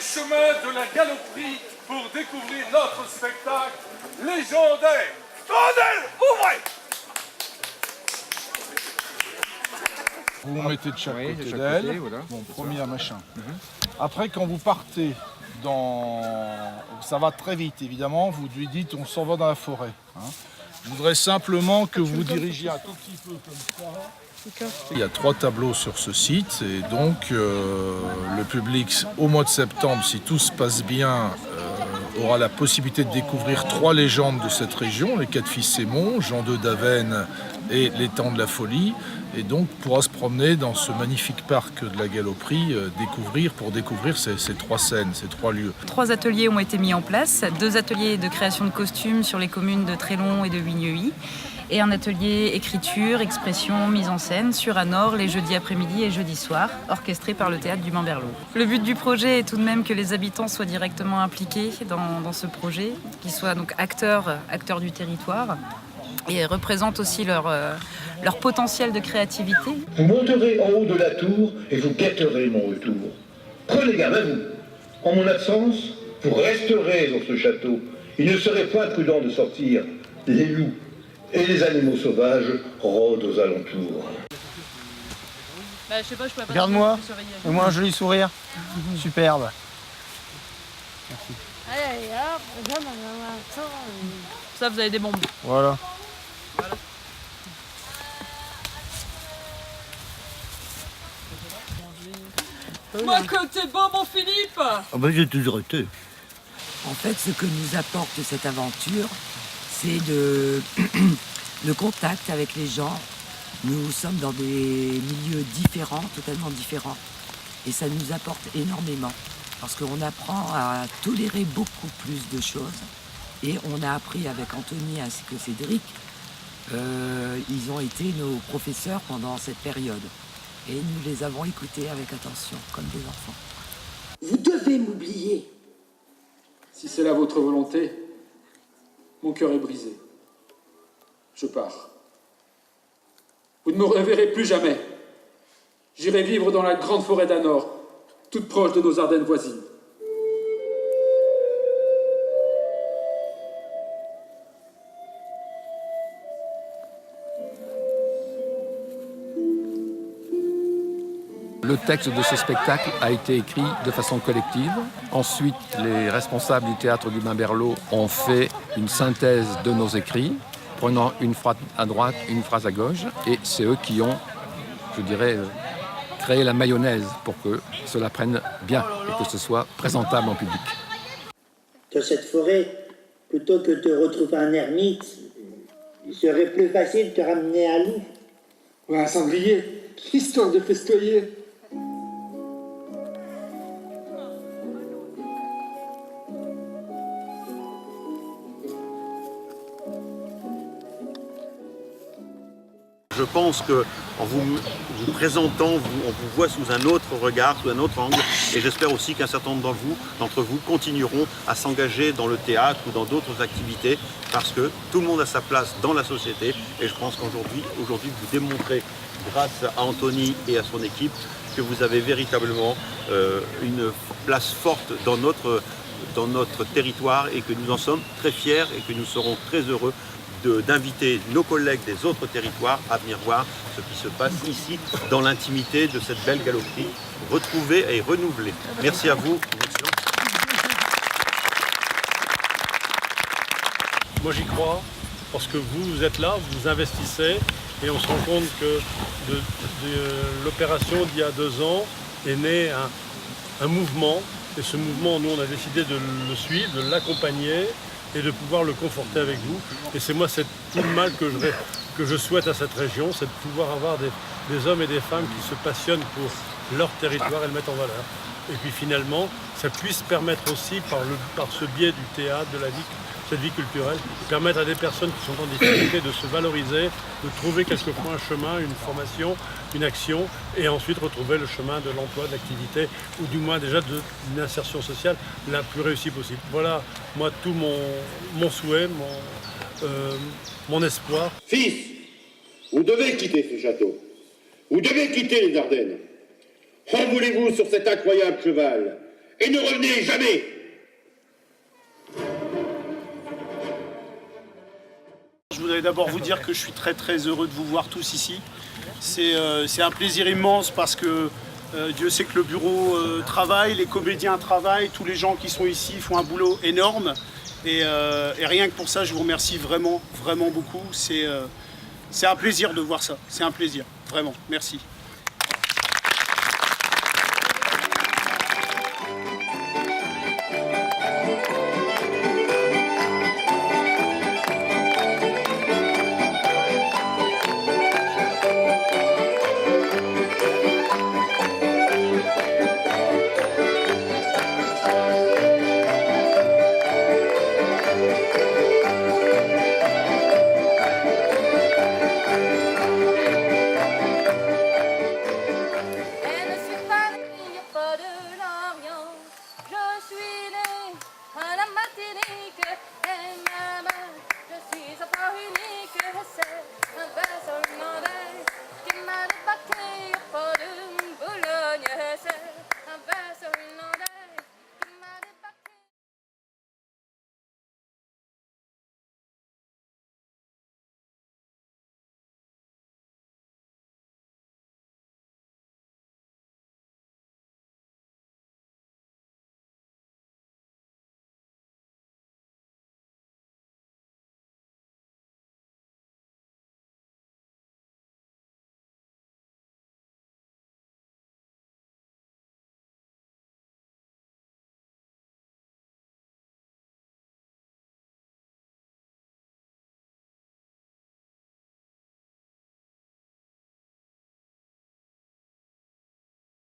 chemin de la galoperie pour découvrir notre spectacle légendaire. Bordel, ouvrez! Vous vous mettez de chaque côté d'elle. Voilà. Bon, premier machin. Après, quand vous partez dans... Ça va très vite, évidemment. Vous lui dites, on s'en va dans la forêt. Hein. Je voudrais simplement que vous dirigiez un tout petit peu comme ça. Il y a 3 tableaux sur ce site. Et donc, le public, au mois de septembre, si tout se passe bien, aura la possibilité de découvrir 3 légendes de cette région. Les 4 fils Sémon, Jean II d'Avesnes et l'étang de la Folie. Et donc pourra se promener dans ce magnifique parc de la Galoperie, pour découvrir ces 3 scènes, ces 3 lieux. 3 ateliers ont été mis en place, 2 ateliers de création de costumes sur les communes de Trélon et de Vigneuil, et un atelier écriture, expression, mise en scène sur Anor les jeudis après-midi et jeudis soirs, orchestré par le théâtre du Mans-Berlot. Le but du projet est tout de même que les habitants soient directement impliqués dans ce projet, qu'ils soient donc acteurs du territoire, et représentent aussi leur potentiel de créativité. Vous monterez en haut de la tour et vous guetterez mon retour. Prenez garde à vous. En mon absence, vous resterez dans ce château. Il ne serait point prudent de sortir. Les loups et les animaux sauvages rôdent aux alentours. Bah, je sais pas, je pourrais pas. Regarde-moi, fais-moi un joli sourire. Superbe. Merci. Allez, hop, Ça, vous avez des bombes. Voilà. Moi, que t'es bon, mon Philippe! Ah ben, j'ai toujours été. En fait, ce que nous apporte cette aventure, c'est le contact avec les gens. Nous sommes dans des milieux différents, totalement différents. Et ça nous apporte énormément. Parce qu'on apprend à tolérer beaucoup plus de choses. Et on a appris avec Anthony ainsi que Cédric. Ils ont été nos professeurs pendant cette période. Et nous les avons écoutés avec attention, comme des enfants. Vous devez m'oublier. Si c'est là votre volonté, mon cœur est brisé. Je pars. Vous ne me reverrez plus jamais. J'irai vivre dans la grande forêt d'Anor, toute proche de nos Ardennes voisines. Le texte de ce spectacle a été écrit de façon collective. Ensuite, les responsables du théâtre du Mans-Berlot ont fait une synthèse de nos écrits, prenant une phrase à droite, une phrase à gauche. Et c'est eux qui ont, je dirais, créé la mayonnaise pour que cela prenne bien et que ce soit présentable en public. Dans cette forêt, plutôt que de te retrouver un ermite, il serait plus facile de te ramener un loup. Ou un sanglier, histoire de festoyer. Je pense qu'en vous présentant, on vous voit sous un autre regard, sous un autre angle. Et j'espère aussi qu'un certain nombre d'entre vous continueront à s'engager dans le théâtre ou dans d'autres activités parce que tout le monde a sa place dans la société. Et je pense qu'aujourd'hui, vous démontrez, grâce à Anthony et à son équipe, que vous avez véritablement une place forte dans notre territoire et que nous en sommes très fiers et que nous serons très heureux d'inviter nos collègues des autres territoires à venir voir ce qui se passe ici, dans l'intimité de cette belle galoperie retrouvée et renouvelée. Merci à vous. Moi j'y crois, parce que vous êtes là, vous investissez, et on se rend compte que de l'opération d'il y a 2 ans est né un mouvement, et ce mouvement, nous on a décidé de le suivre, de l'accompagner, et de pouvoir le conforter avec vous. Et c'est moi, c'est tout le mal que je souhaite à cette région, c'est de pouvoir avoir des hommes et des femmes qui se passionnent pour leur territoire et le mettent en valeur. Et puis finalement, ça puisse permettre aussi, par ce biais du théâtre, de cette vie culturelle, permettre à des personnes qui sont en difficulté de se valoriser, de trouver quelquefois un chemin, une formation, une action, et ensuite retrouver le chemin de l'emploi, de l'activité, ou du moins déjà d'une insertion sociale la plus réussie possible. Voilà, moi, tout mon souhait, mon espoir. Fils, vous devez quitter ce château. Vous devez quitter les Ardennes. En voulez-vous sur cet incroyable cheval? et ne revenez jamais. Je voudrais d'abord vous dire que je suis très très heureux de vous voir tous ici. C'est un plaisir immense parce que Dieu sait que le bureau travaille, les comédiens travaillent, tous les gens qui sont ici font un boulot énorme. Et rien que pour ça, je vous remercie vraiment, vraiment beaucoup. C'est un plaisir de voir ça, c'est un plaisir, vraiment, merci. Je suis née à la Martinique et